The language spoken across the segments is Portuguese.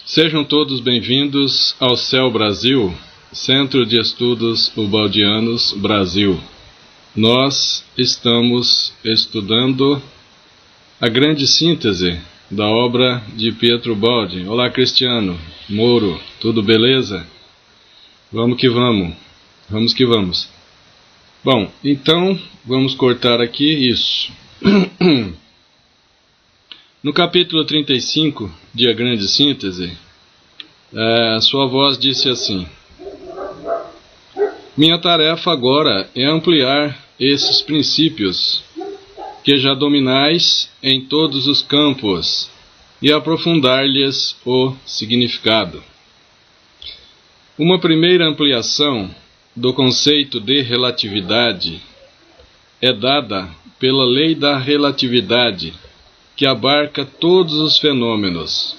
Sejam todos bem-vindos ao CEL Brasil, Centro de Estudos Ubaldianos Brasil. Nós estamos estudando a grande síntese da obra de Pietro Ubaldi. Olá, Cristiano, Moro, tudo beleza? Vamos que vamos, vamos que vamos. Bom, então vamos cortar aqui isso. No capítulo 35 de A Grande Síntese, sua voz disse assim: minha tarefa agora é ampliar esses princípios que já dominais em todos os campos e aprofundar-lhes o significado. Uma primeira ampliação do conceito de relatividade é dada pela lei da relatividade, que abarca todos os fenômenos,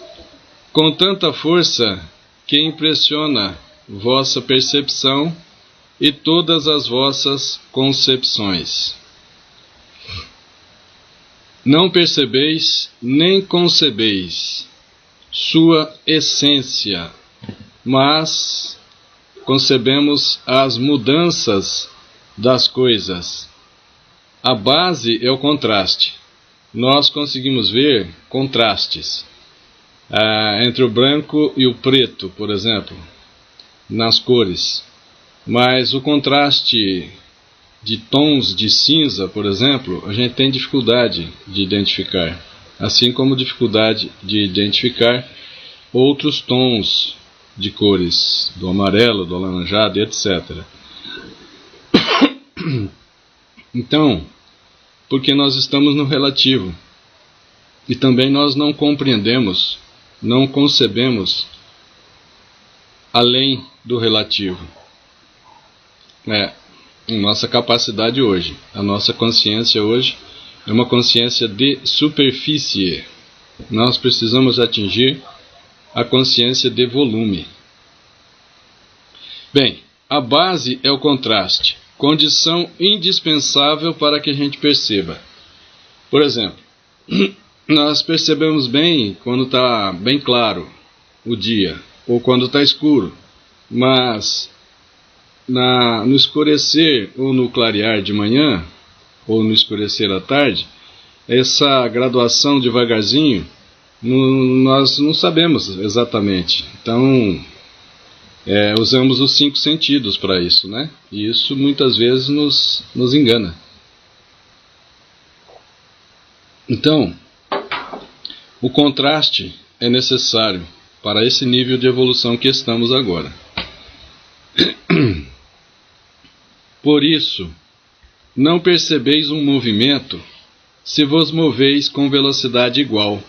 com tanta força que impressiona vossa percepção e todas as vossas concepções. Não percebeis nem concebeis sua essência, mas concebemos as mudanças das coisas. A base é o contraste. Nós conseguimos ver contrastes entre o branco e o preto, por exemplo, nas cores. Mas o contraste de tons de cinza, por exemplo, a gente tem dificuldade de identificar. Assim como dificuldade de identificar outros tons de cores, do amarelo, do alaranjado, etc. Então, porque nós estamos no relativo. E também nós não compreendemos, não concebemos além do relativo. Nossa capacidade hoje, a nossa consciência hoje é uma consciência de superfície. Nós precisamos atingir a consciência de volume. Bem, a base é o contraste, condição indispensável para que a gente perceba. Por exemplo, nós percebemos bem quando está bem claro o dia, ou quando está escuro, mas no escurecer ou no clarear de manhã, ou no escurecer à tarde, essa graduação devagarzinho, nós não sabemos exatamente. Então, usamos os 5 sentidos para isso, né? E isso muitas vezes nos engana. Então, o contraste é necessário para esse nível de evolução que estamos agora. Por isso, não percebeis um movimento se vos moveis com velocidade igual.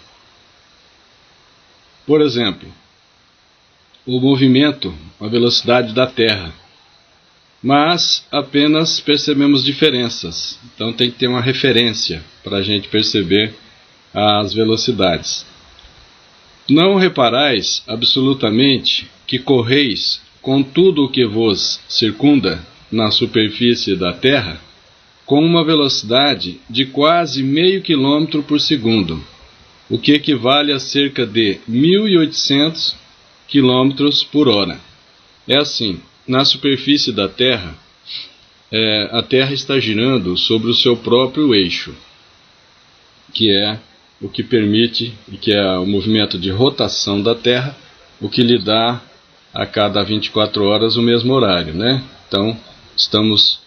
Por exemplo, o movimento, a velocidade da Terra. Mas apenas percebemos diferenças. Então tem que ter uma referência para a gente perceber as velocidades. Não reparais absolutamente que correis com tudo o que vos circunda na superfície da Terra com uma velocidade de quase meio quilômetro por segundo, o que equivale a cerca de 1.800 km por hora. É assim, na superfície da Terra, a Terra está girando sobre o seu próprio eixo, que é o que permite, que é o movimento de rotação da Terra, o que lhe dá a cada 24 horas o mesmo horário, né? Então, estamos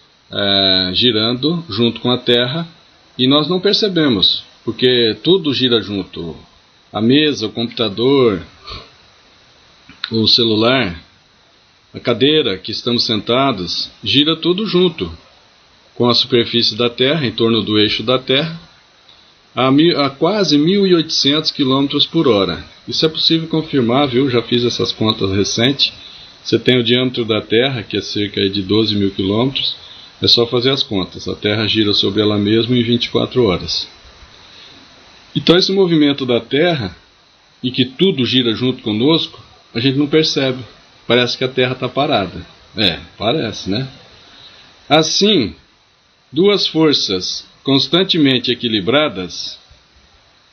girando junto com a Terra e nós não percebemos, porque tudo gira junto. A mesa, o computador, o celular, a cadeira que estamos sentados, gira tudo junto com a superfície da Terra, em torno do eixo da Terra, a quase 1.800 km por hora. Isso é possível confirmar, viu? Já fiz essas contas recentes. Você tem o diâmetro da Terra, que é cerca de 12.000 km. É só fazer as contas. A Terra gira sobre ela mesma em 24 horas. Então esse movimento da Terra, e que tudo gira junto conosco, a gente não percebe. Parece que a Terra está parada. Parece, né? Assim, duas forças constantemente equilibradas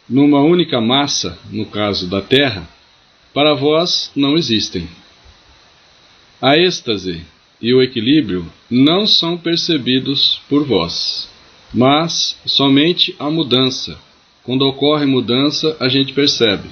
numa única massa, no caso da Terra, para vós não existem. A êxtase e o equilíbrio não são percebidos por vós, mas somente a mudança. Quando ocorre mudança, a gente percebe.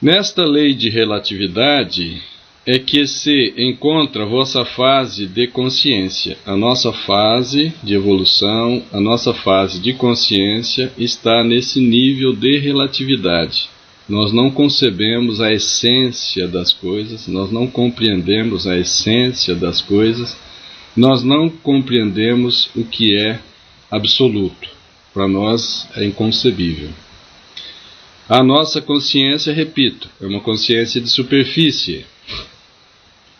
Nesta lei de relatividade é que se encontra a vossa fase de consciência. A nossa fase de evolução, a nossa fase de consciência está nesse nível de relatividade. Nós não concebemos a essência das coisas, nós não compreendemos a essência das coisas, nós não compreendemos o que é absoluto. Para nós é inconcebível. A nossa consciência, repito, é uma consciência de superfície.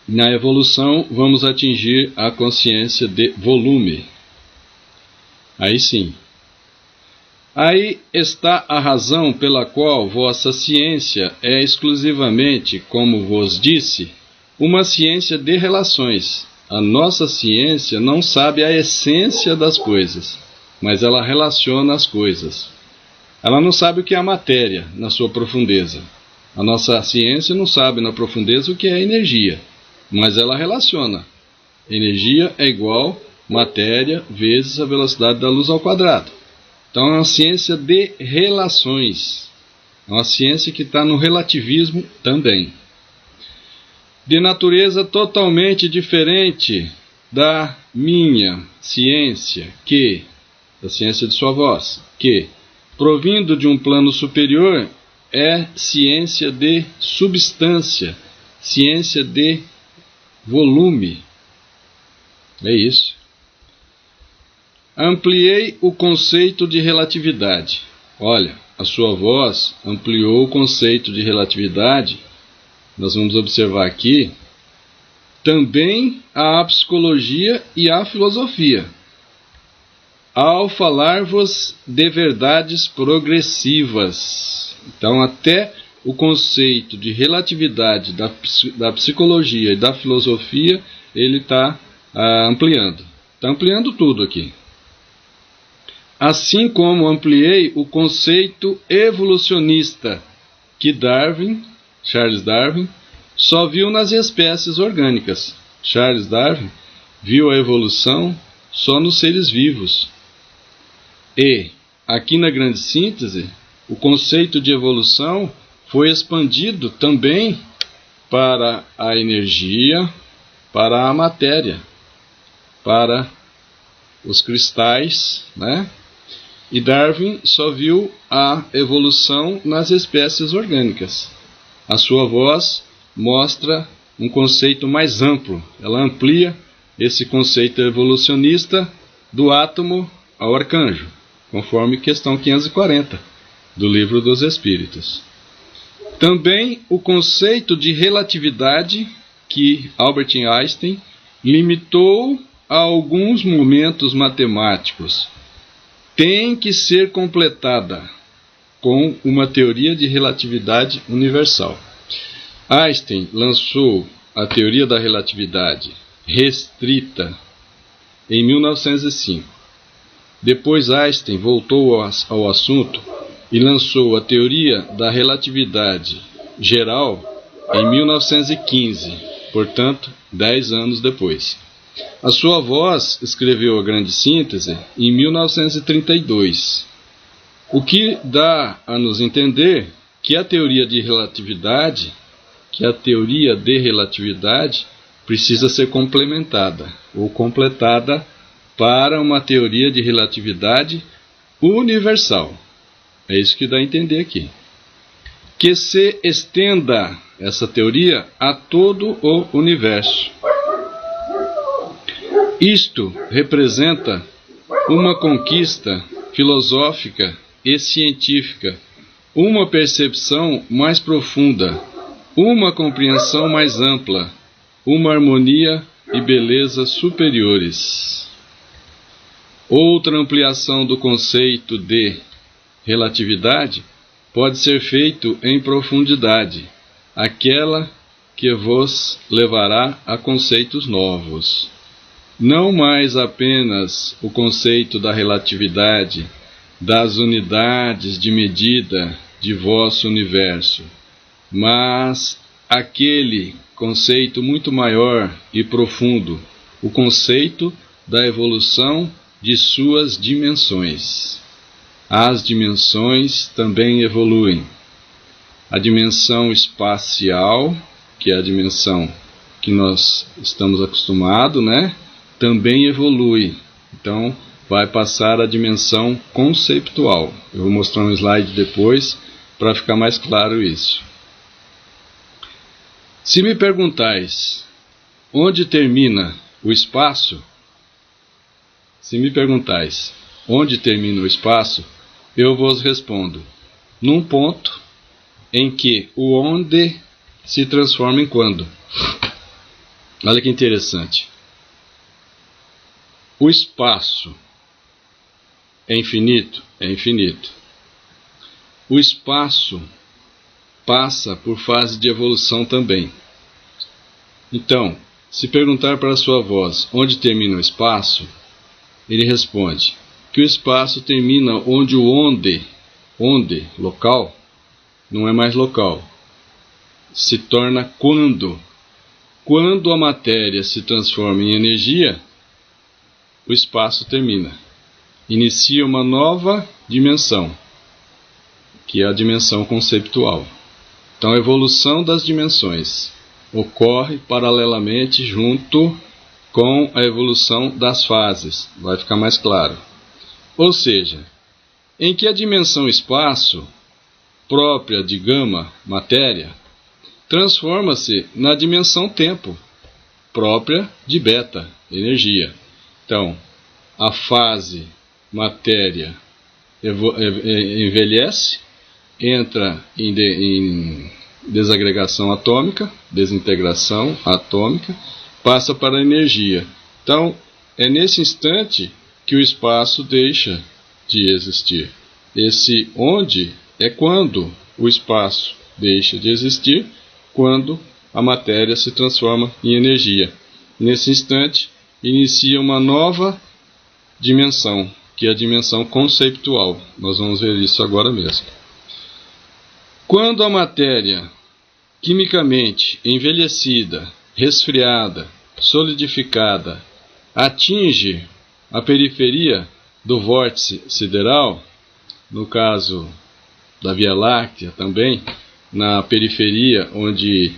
Na evolução, vamos atingir a consciência de volume. Aí sim. Aí está a razão pela qual vossa ciência é exclusivamente, como vos disse, uma ciência de relações. A nossa ciência não sabe a essência das coisas, mas ela relaciona as coisas. Ela não sabe o que é a matéria na sua profundeza. A nossa ciência não sabe na profundeza o que é energia, mas ela relaciona. Energia é igual matéria vezes a velocidade da luz ao quadrado. Então é uma ciência de relações. É uma ciência que está no relativismo também. De natureza totalmente diferente da minha ciência, da ciência de sua voz, que, provindo de um plano superior, é ciência de substância, ciência de volume. É isso. Ampliei o conceito de relatividade. Olha, a sua voz ampliou o conceito de relatividade. Nós vamos observar aqui também a psicologia e a filosofia, ao falar-vos de verdades progressivas. Então, até o conceito de relatividade da psicologia e da filosofia, ele está ampliando. Está ampliando tudo aqui. Assim como ampliei o conceito evolucionista que Charles Darwin, só viu nas espécies orgânicas. Charles Darwin viu a evolução só nos seres vivos. E, aqui na grande síntese, o conceito de evolução foi expandido também para a energia, para a matéria, para os cristais, né? E Darwin só viu a evolução nas espécies orgânicas. A sua voz mostra um conceito mais amplo. Ela amplia esse conceito evolucionista do átomo ao arcanjo, conforme questão 540 do Livro dos Espíritos. Também o conceito de relatividade que Albert Einstein limitou a alguns momentos matemáticos tem que ser completada com uma teoria de relatividade universal. Einstein lançou a teoria da relatividade restrita em 1905. Depois Einstein voltou ao assunto e lançou a teoria da relatividade geral em 1915, portanto, 10 anos depois. A sua voz escreveu a grande síntese em 1932, o que dá a nos entender que a teoria de relatividade, precisa ser complementada ou completada para uma teoria de relatividade universal. É isso que dá a entender aqui. Que se estenda essa teoria a todo o universo. Isto representa uma conquista filosófica e científica, uma percepção mais profunda, uma compreensão mais ampla, uma harmonia e beleza superiores. Outra ampliação do conceito de relatividade pode ser feito em profundidade, aquela que vos levará a conceitos novos. Não mais apenas o conceito da relatividade, das unidades de medida de vosso universo, mas aquele conceito muito maior e profundo, o conceito da evolução de suas dimensões. As dimensões também evoluem. A dimensão espacial, que é a dimensão que nós estamos acostumados, né? Também evolui. Então, vai passar a dimensão conceitual. Eu vou mostrar um slide depois para ficar mais claro isso. Se me perguntais onde termina o espaço, eu vos respondo, num ponto em que o onde se transforma em quando. Olha que interessante. O espaço é infinito? É infinito. O espaço passa por fase de evolução também. Então, se perguntar para a sua voz onde termina o espaço, ele responde que o espaço termina onde o onde, local, não é mais local, se torna quando. Quando a matéria se transforma em energia, o espaço termina. Inicia uma nova dimensão, que é a dimensão conceitual. Então, a evolução das dimensões ocorre paralelamente junto com a evolução das fases. Vai ficar mais claro. Ou seja, em que a dimensão espaço, própria de gama, matéria, transforma-se na dimensão tempo, própria de beta, energia. Então, a fase matéria envelhece, entra em desagregação atômica, desintegração atômica, passa para a energia. Então, é nesse instante que o espaço deixa de existir. Esse onde é quando o espaço deixa de existir, quando a matéria se transforma em energia. Nesse instante, inicia uma nova dimensão, que é a dimensão conceitual. Nós vamos ver isso agora mesmo. Quando a matéria, quimicamente envelhecida, resfriada, solidificada, atinge a periferia do vórtice sideral, no caso da Via Láctea também, na periferia onde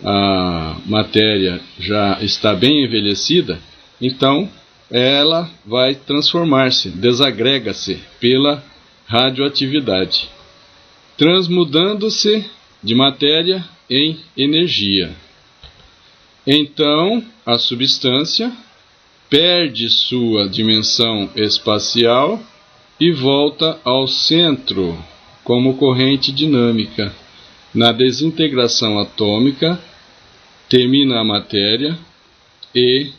a matéria já está bem envelhecida, então ela vai transformar-se, desagrega-se pela radioatividade, transmudando-se de matéria em energia. Então, a substância perde sua dimensão espacial e volta ao centro como corrente dinâmica. Na desintegração atômica, termina a matéria e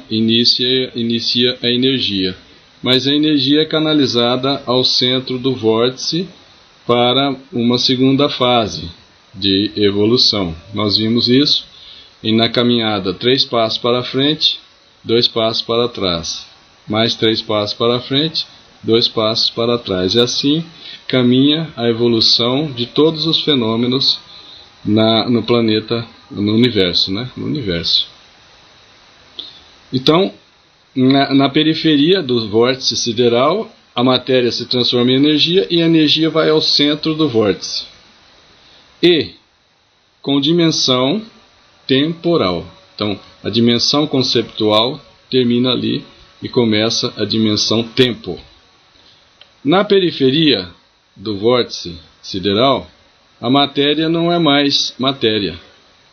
inicia a energia. Mas a energia é canalizada ao centro do vórtice para uma segunda fase de evolução. Nós vimos isso na caminhada 3 passos para frente, 2 passos para trás, mais 3 passos para frente, 2 passos para trás. E assim caminha a evolução de todos os fenômenos no planeta, no universo, né? No universo. Então, na periferia do vórtice sideral, a matéria se transforma em energia e a energia vai ao centro do vórtice. E com dimensão temporal. Então, a dimensão conceptual termina ali e começa a dimensão tempo. Na periferia do vórtice sideral, a matéria não é mais matéria,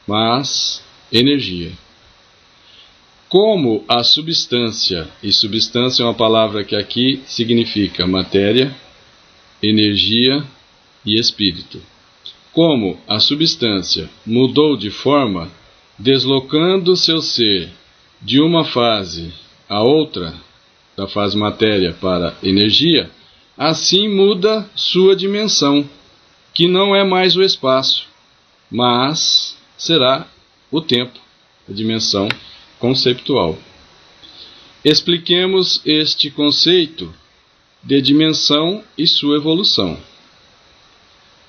mas energia. Como a substância, e substância é uma palavra que aqui significa matéria, energia e espírito. Como a substância mudou de forma, deslocando seu ser de uma fase a outra, da fase matéria para energia, assim muda sua dimensão, que não é mais o espaço, mas será o tempo, a dimensão conceptual. Expliquemos este conceito de dimensão e sua evolução.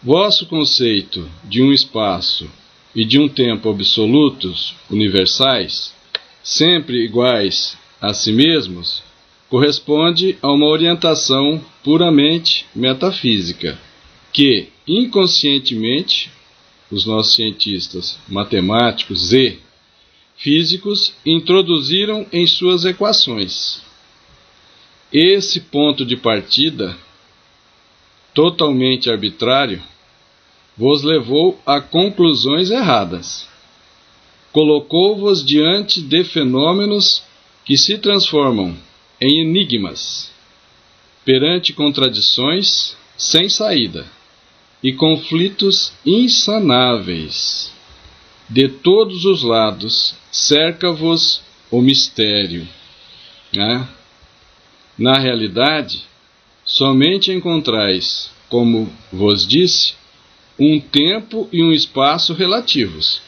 Vosso conceito de um espaço e de um tempo absolutos, universais, sempre iguais a si mesmos, corresponde a uma orientação puramente metafísica, que, inconscientemente, os nossos cientistas matemáticos e físicos introduziram em suas equações. Esse ponto de partida, totalmente arbitrário, vos levou a conclusões erradas. Colocou-vos diante de fenômenos que se transformam em enigmas, perante contradições sem saída e conflitos insanáveis. De todos os lados cerca-vos o mistério, né? Na realidade, somente encontrais, como vos disse, um tempo e um espaço relativos.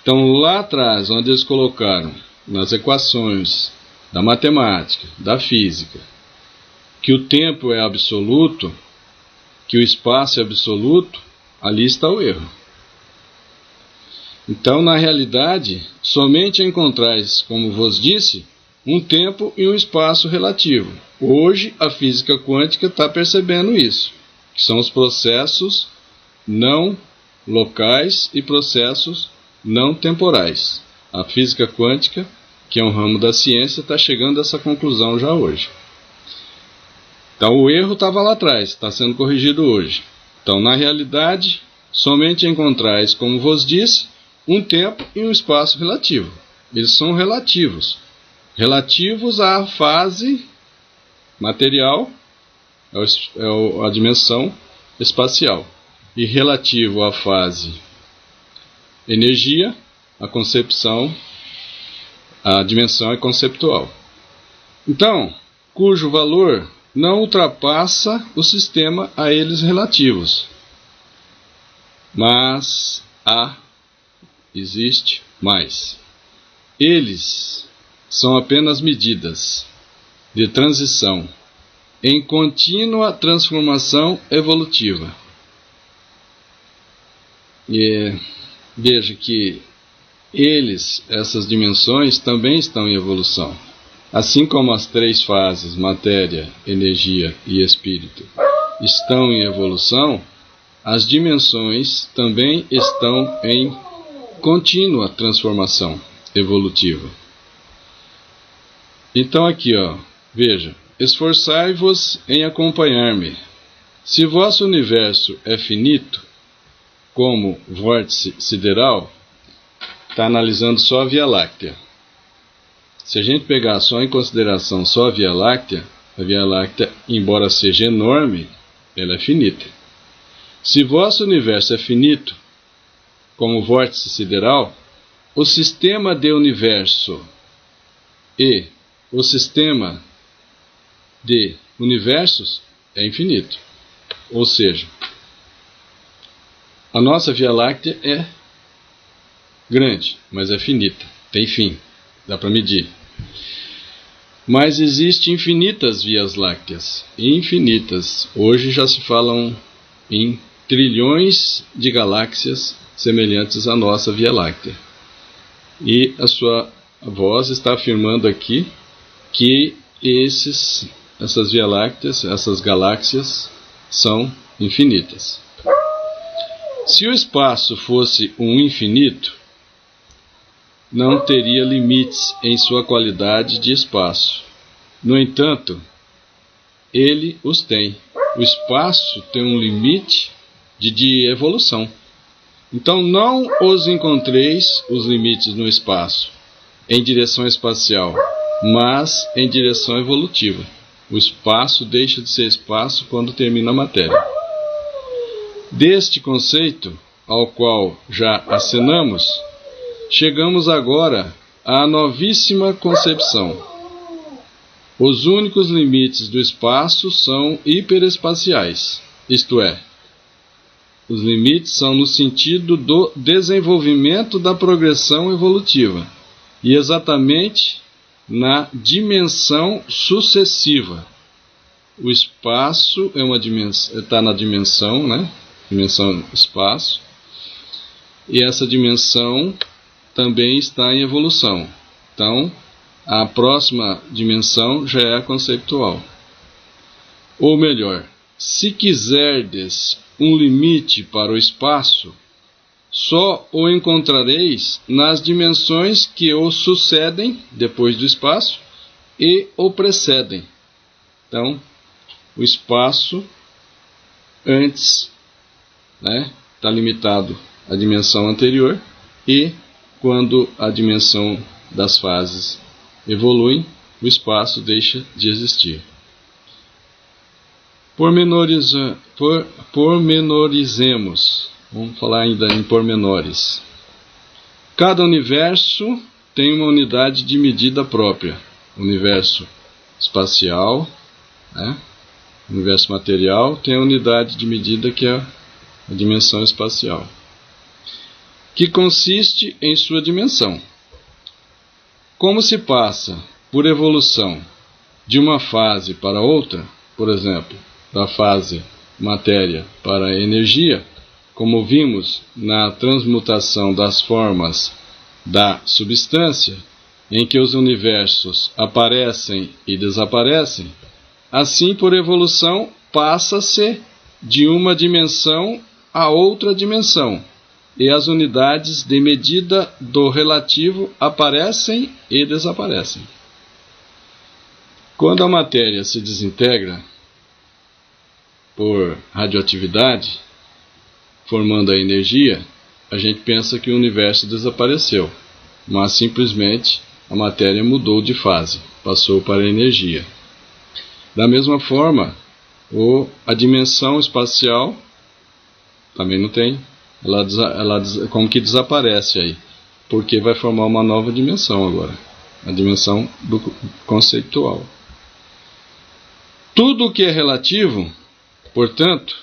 Então, lá atrás, onde eles colocaram nas equações da matemática, da física, que o tempo é absoluto, que o espaço é absoluto, ali está o erro. Então, na realidade, somente encontrais, como vos disse, um tempo e um espaço relativo. Hoje, a física quântica está percebendo isso, que são os processos não locais e processos não temporais. A física quântica, que é um ramo da ciência, está chegando a essa conclusão já hoje. Então, o erro estava lá atrás, está sendo corrigido hoje. Então, na realidade, somente encontrais, como vos disse, um tempo e um espaço relativo. Eles são relativos. Relativos à fase material, a dimensão espacial. E relativo à fase energia, a concepção, a dimensão é conceptual. Então, cujo valor não ultrapassa o sistema a eles relativos. Mas existe mais. Eles são apenas medidas de transição em contínua transformação evolutiva. E veja que essas dimensões também estão em evolução. Assim como as três fases, matéria, energia e espírito, estão em evolução, as dimensões também estão em contínua transformação evolutiva. Então aqui, veja, esforçai-vos em acompanhar-me. Se vosso universo é finito, como vórtice sideral, está analisando só a Via Láctea. Se a gente pegar só em consideração só a Via Láctea, embora seja enorme, ela é finita. Se vosso universo é finito, como vórtice sideral, o sistema de universo e o sistema de universos é infinito. Ou seja, a nossa Via Láctea é grande, mas é finita, tem fim, dá para medir. Mas existem infinitas Vias Lácteas, infinitas. Hoje já se falam em trilhões de galáxias semelhantes à nossa Via Láctea. E a sua voz está afirmando aqui que essas Via Lácteas, essas galáxias, são infinitas. Se o espaço fosse um infinito, não teria limites em sua qualidade de espaço. No entanto, ele os tem. O espaço tem um limite de evolução. Então não os encontreis, os limites no espaço, em direção espacial, mas em direção evolutiva. O espaço deixa de ser espaço quando termina a matéria. Deste conceito, ao qual já acenamos, chegamos agora à novíssima concepção. Os únicos limites do espaço são hiperespaciais, isto é, os limites são no sentido do desenvolvimento da progressão evolutiva, e exatamente na dimensão sucessiva. O espaço está na dimensão, né? dimensão espaço, e essa dimensão também está em evolução. Então, a próxima dimensão já é a conceitual. Ou melhor, se quiserdes um limite para o espaço, só o encontrareis nas dimensões que o sucedem depois do espaço e o precedem. Então, o espaço antes, está limitado à dimensão anterior, e quando a dimensão das fases evolui, o espaço deixa de existir. Pormenorizemos. Vamos falar ainda em pormenores. Cada universo tem uma unidade de medida própria. Universo espacial, universo material, tem a unidade de medida que é a dimensão espacial, que consiste em sua dimensão. Como se passa por evolução de uma fase para outra, por exemplo, da fase matéria para a energia, como vimos na transmutação das formas da substância, em que os universos aparecem e desaparecem, assim por evolução passa-se de uma dimensão a outra dimensão, e as unidades de medida do relativo aparecem e desaparecem. Quando a matéria se desintegra por radioatividade, formando a energia, a gente pensa que o universo desapareceu, mas simplesmente a matéria mudou de fase, passou para a energia. Da mesma forma, a dimensão espacial também não tem, ela como que desaparece aí, porque vai formar uma nova dimensão agora, a dimensão do conceitual. Tudo que é relativo, portanto,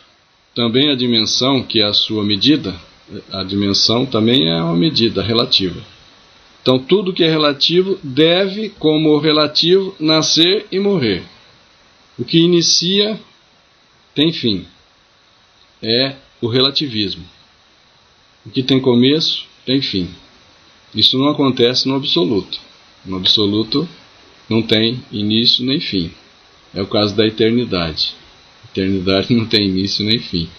também a dimensão que é a sua medida, a dimensão também é uma medida relativa. Então tudo que é relativo deve, como o relativo, nascer e morrer. O que inicia tem fim. É o relativismo. O que tem começo tem fim. Isso não acontece no absoluto. No absoluto não tem início nem fim. É o caso da eternidade. A eternidade não tem início nem fim.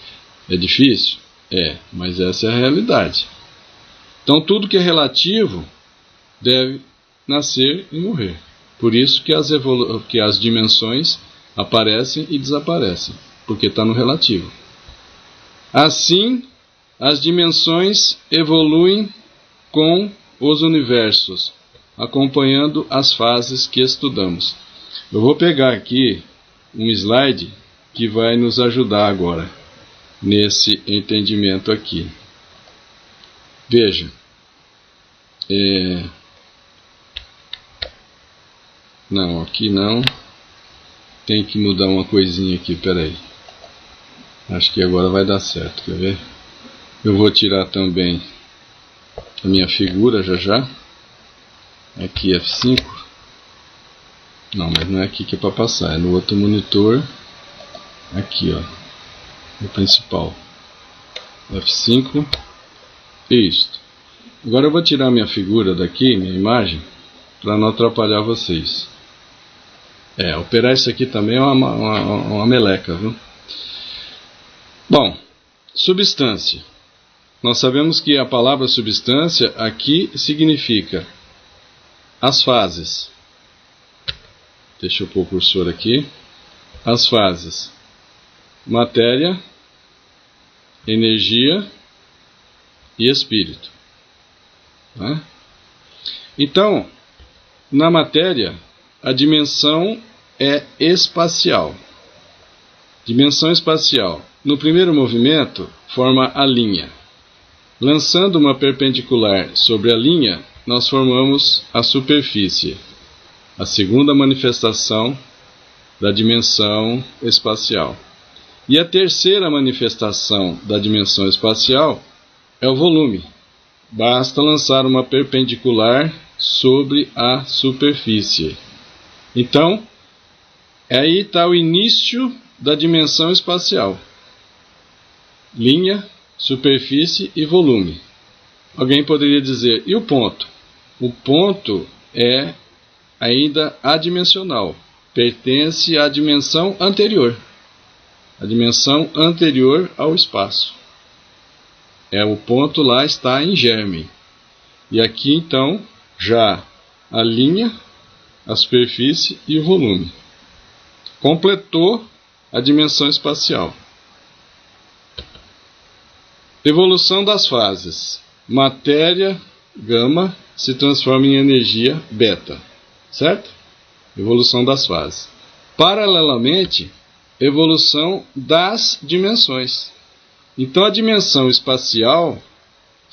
É difícil? É, mas essa é a realidade. Então tudo que é relativo deve nascer e morrer. Por isso que as dimensões aparecem e desaparecem, porque está no relativo. Assim, as dimensões evoluem com os universos, acompanhando as fases que estudamos. Eu vou pegar aqui um slide que vai nos ajudar agora nesse entendimento aqui. Veja. Não, aqui não. Tem que mudar uma coisinha aqui, peraí. Acho que agora vai dar certo, quer ver? Eu vou tirar também a minha figura já. Aqui F5. Não, mas não é aqui que é para passar, é no outro monitor. Aqui, ó. O principal. F5. Isto. Agora eu vou tirar minha figura daqui, minha imagem, para não atrapalhar vocês. Operar isso aqui também é uma meleca, viu? Bom, substância. Nós sabemos que a palavra substância aqui significa as fases. Deixa eu pôr o cursor aqui. As fases: matéria, energia e espírito. Então, na matéria, a dimensão é espacial. Dimensão espacial. No primeiro movimento, forma a linha. Lançando uma perpendicular sobre a linha, nós formamos a superfície. A segunda manifestação da dimensão espacial. E a terceira manifestação da dimensão espacial é o volume. Basta lançar uma perpendicular sobre a superfície. Então, aí está o início da dimensão espacial. linha, superfície e volume. Alguém poderia dizer, e o ponto? O ponto é ainda adimensional, pertence à dimensão anterior, a dimensão anterior ao espaço. O ponto lá está em germe. E aqui então já a linha, a superfície e o volume. Completou a dimensão espacial. Evolução das fases. Matéria gama se transforma em energia beta, certo? Evolução das fases. Paralelamente, evolução das dimensões. Então a dimensão espacial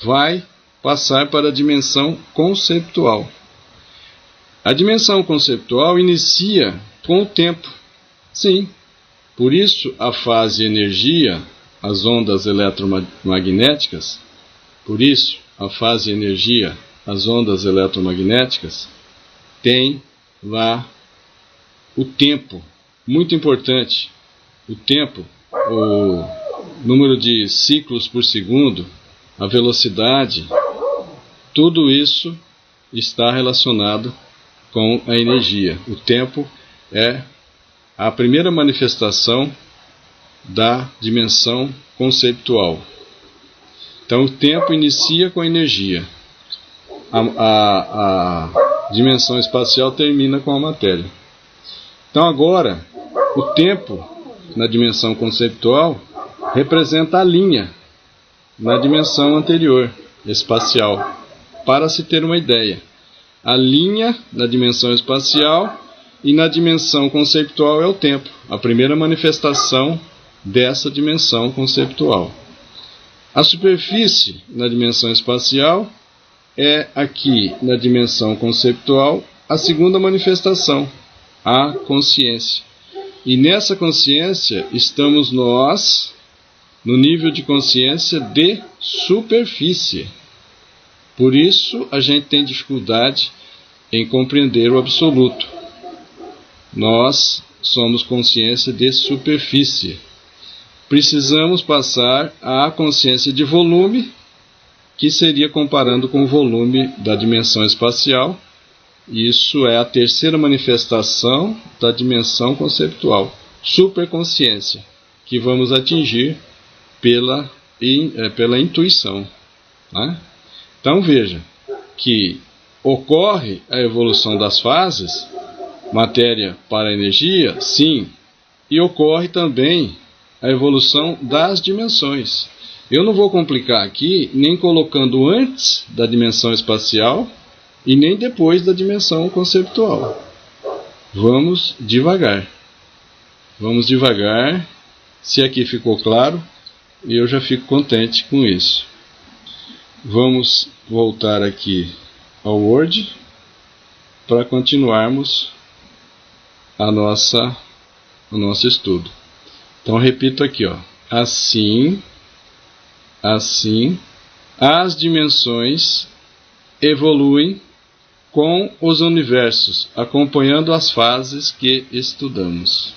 vai passar para a dimensão conceitual. A dimensão conceitual inicia com o tempo. Sim, por isso a fase energia, as ondas eletromagnéticas, tem lá o tempo, muito importante. O tempo, o número de ciclos por segundo, a velocidade, tudo isso está relacionado com a energia. O tempo é a primeira manifestação da dimensão conceitual. Então o tempo inicia com a energia. A dimensão espacial termina com a matéria. Então agora, o tempo na dimensão conceitual representa a linha na dimensão anterior, espacial. Para se ter uma ideia, a linha na dimensão espacial e na dimensão conceitual é o tempo, a primeira manifestação dessa dimensão conceitual. A superfície na dimensão espacial é aqui na dimensão conceitual a segunda manifestação, a consciência. E nessa consciência estamos nós no nível de consciência de superfície. Por isso a gente tem dificuldade em compreender o absoluto. Nós somos consciência de superfície. Precisamos passar à consciência de volume, que seria comparando com o volume da dimensão espacial. Isso é a terceira manifestação da dimensão conceitual, superconsciência, que vamos atingir pela intuição, né? Então veja que ocorre a evolução das fases, matéria para energia, sim, e ocorre também a evolução das dimensões. Eu não vou complicar aqui, nem colocando antes da dimensão espacial e nem depois da dimensão conceitual. Vamos devagar. Vamos devagar. Se aqui ficou claro, eu já fico contente com isso. Vamos voltar aqui ao Word para continuarmos o nosso estudo. Então repito aqui, ó. Assim, as dimensões evoluem com os universos, acompanhando as fases que estudamos.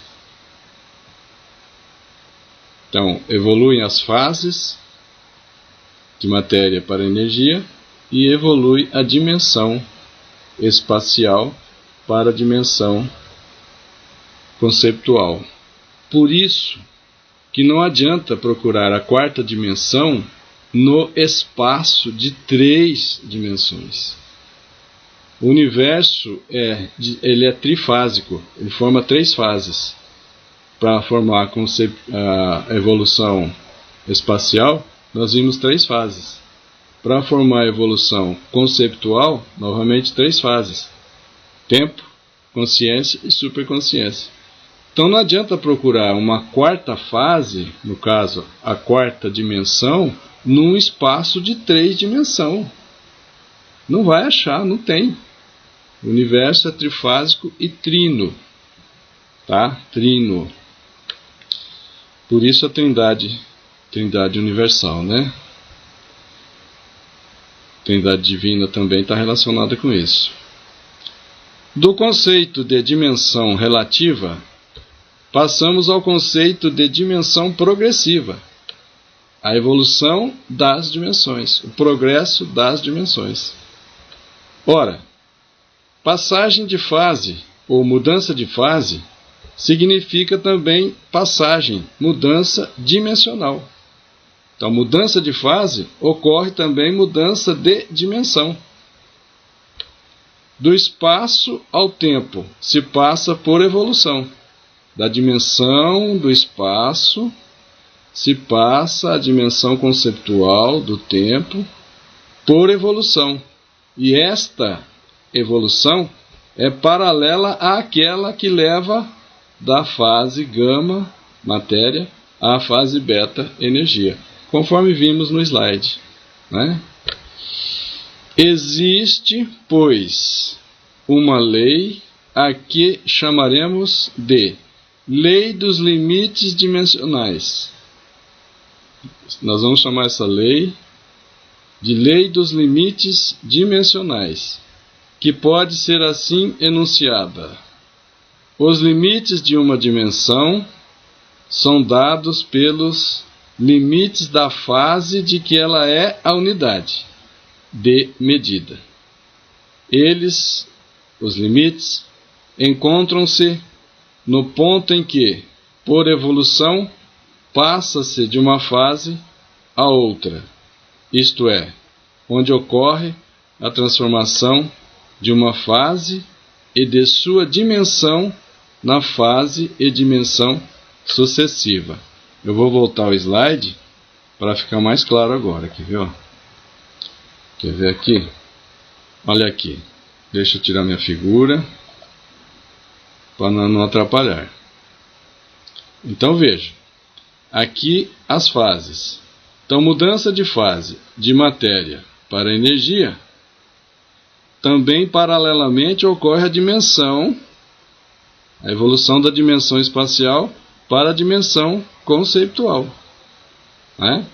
Então, evoluem as fases de matéria para energia e evolui a dimensão espacial para a dimensão conceitual. Por isso que não adianta procurar a quarta dimensão no espaço de 3 dimensões. O universo ele é trifásico, ele forma 3 fases. Para formar a evolução espacial, nós vimos 3 fases. Para formar a evolução conceitual, novamente 3 fases. Tempo, consciência e superconsciência. Então não adianta procurar uma quarta fase, no caso, a quarta dimensão, num espaço de 3 dimensões. Não vai achar, não tem. O universo é trifásico e trino. Tá? Trino. Por isso a Trindade universal, né? Trindade divina também está relacionada com isso. Do conceito de dimensão relativa, passamos ao conceito de dimensão progressiva. a evolução das dimensões, o progresso das dimensões. Ora, passagem de fase ou mudança de fase significa também passagem, mudança dimensional. Então, mudança de fase ocorre também mudança de dimensão. Do espaço ao tempo se passa por evolução. Da dimensão do espaço se passa à dimensão conceptual do tempo por evolução. E esta evolução é paralela àquela que leva da fase gama, matéria, à fase beta, energia, conforme vimos no slide, né? Existe, pois, uma lei a que chamaremos de lei dos limites dimensionais. Nós vamos chamar essa lei de lei dos limites dimensionais, que pode ser assim enunciada: os limites de uma dimensão são dados pelos limites da fase de que ela é a unidade de medida. Eles, os limites, encontram-se no ponto em que, por evolução, passa-se de uma fase a outra, isto é, onde ocorre a transformação de uma fase e de sua dimensão na fase e dimensão sucessiva. Eu vou voltar ao slide para ficar mais claro agora, quer ver? Quer ver aqui? Olha aqui, deixa eu tirar minha figura para não atrapalhar. Então veja, aqui as fases. Então, mudança de fase de matéria para energia, também paralelamente ocorre a dimensão, a evolução da dimensão espacial para a dimensão conceitual, né?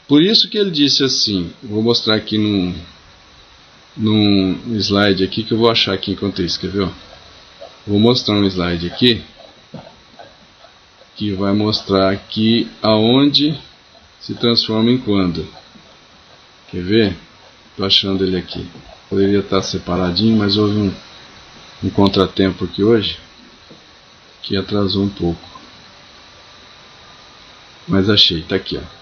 Por isso que ele disse assim, vou mostrar aqui num slide aqui que eu vou achar aqui enquanto isso, quer ver? Vou mostrar um slide aqui que vai mostrar aqui aonde se transforma em quando. Quer ver? Estou achando ele aqui. Poderia estar separadinho, mas houve um contratempo aqui hoje que atrasou um pouco. Mas achei, está aqui, ó.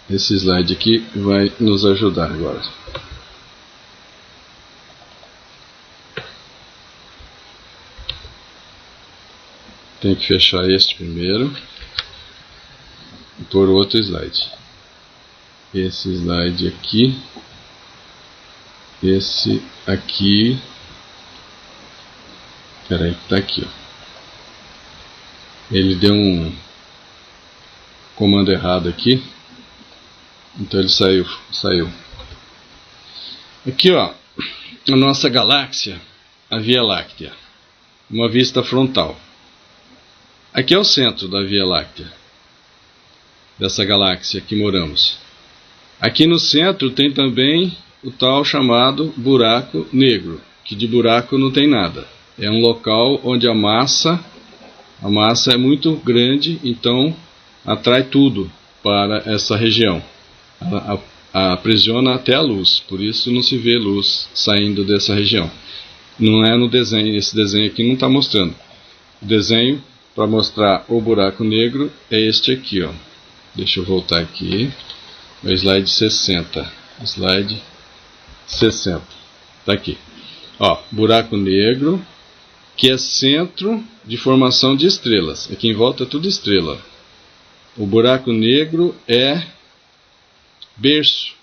Esse slide aqui vai nos ajudar agora. Tem que fechar este primeiro e pôr outro slide. Esse slide aqui, esse aqui, peraí que tá aqui, ó. Ele deu um comando errado aqui, então ele saiu. Aqui, ó, a nossa galáxia, a Via Láctea, uma vista frontal. Aqui é o centro da Via Láctea, dessa galáxia que moramos. Aqui no centro tem também o tal chamado buraco negro, que de buraco não tem nada. É um local onde a massa é muito grande, então atrai tudo para essa região. Aprisiona até a luz, por isso não se vê luz saindo dessa região. Não é no desenho, esse desenho aqui não está mostrando. O desenho para mostrar o buraco negro é este aqui, ó. Deixa eu voltar aqui. É o slide 60. Slide 60. Está aqui. Ó, buraco negro, que é centro de formação de estrelas. Aqui em volta é tudo estrela. O buraco negro é berço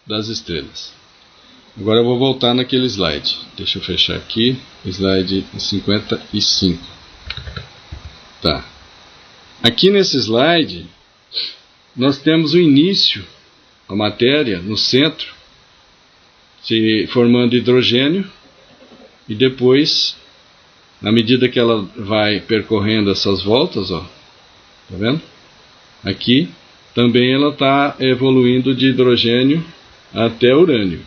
das estrelas. Agora eu vou voltar naquele slide. Deixa eu fechar aqui. Slide 55. Tá. Aqui nesse slide nós temos o início, a matéria no centro, se formando hidrogênio, e depois, na medida que ela vai percorrendo essas voltas, ó, tá vendo? Aqui também ela está evoluindo de hidrogênio até urânio.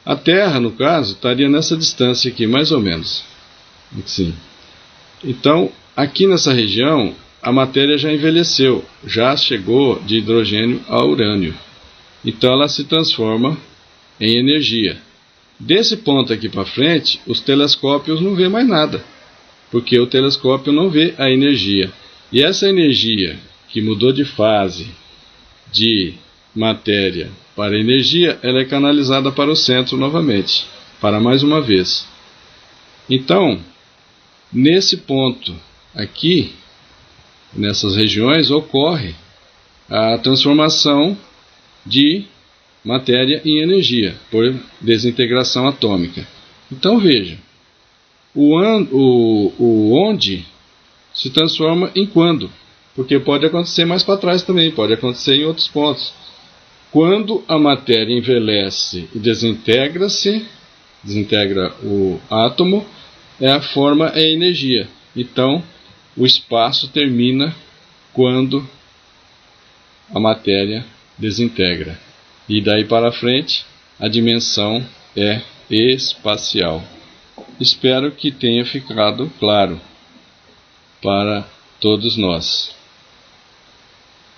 A Terra, no caso, estaria nessa distância aqui, mais ou menos. Assim. Então, aqui nessa região a matéria já envelheceu, já chegou de hidrogênio a urânio. Então ela se transforma em energia. Desse ponto aqui para frente, os telescópios não vê mais nada, porque o telescópio não vê a energia. E essa energia que mudou de fase de matéria para energia, ela é canalizada para o centro novamente, para mais uma vez. Então, nesse ponto aqui, nessas regiões, ocorre a transformação de matéria em energia, por desintegração atômica. Então veja, o onde se transforma em quando, porque pode acontecer mais para trás também, pode acontecer em outros pontos. Quando a matéria envelhece e desintegra o átomo, a forma é energia. Então o espaço termina quando a matéria desintegra. E daí para frente, a dimensão é espacial. Espero que tenha ficado claro para todos nós.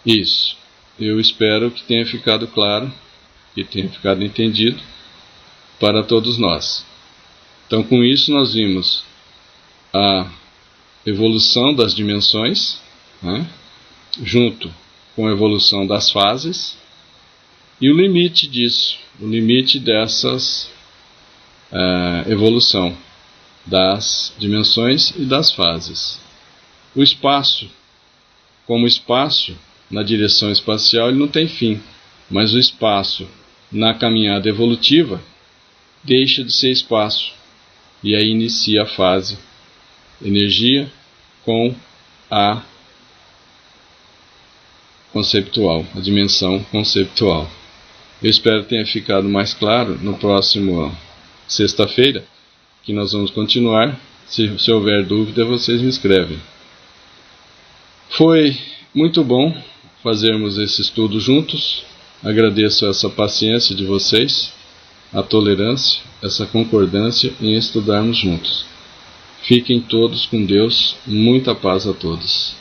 Isso. Eu espero que tenha ficado claro, que tenha ficado entendido para todos nós. Então, com isso, nós vimos a evolução das dimensões, né, junto com a evolução das fases, e o limite disso, o limite dessas evolução das dimensões e das fases. O espaço, como espaço na direção espacial, ele não tem fim, mas o espaço na caminhada evolutiva deixa de ser espaço, e aí inicia a fase energia com a conceptual, a dimensão conceptual. Eu espero que tenha ficado mais claro. No próximo sexta-feira, que nós vamos continuar. Se houver dúvida, vocês me escrevem. Foi muito bom fazermos esse estudo juntos. Agradeço essa paciência de vocês, a tolerância, essa concordância em estudarmos juntos. Fiquem todos com Deus. Muita paz a todos.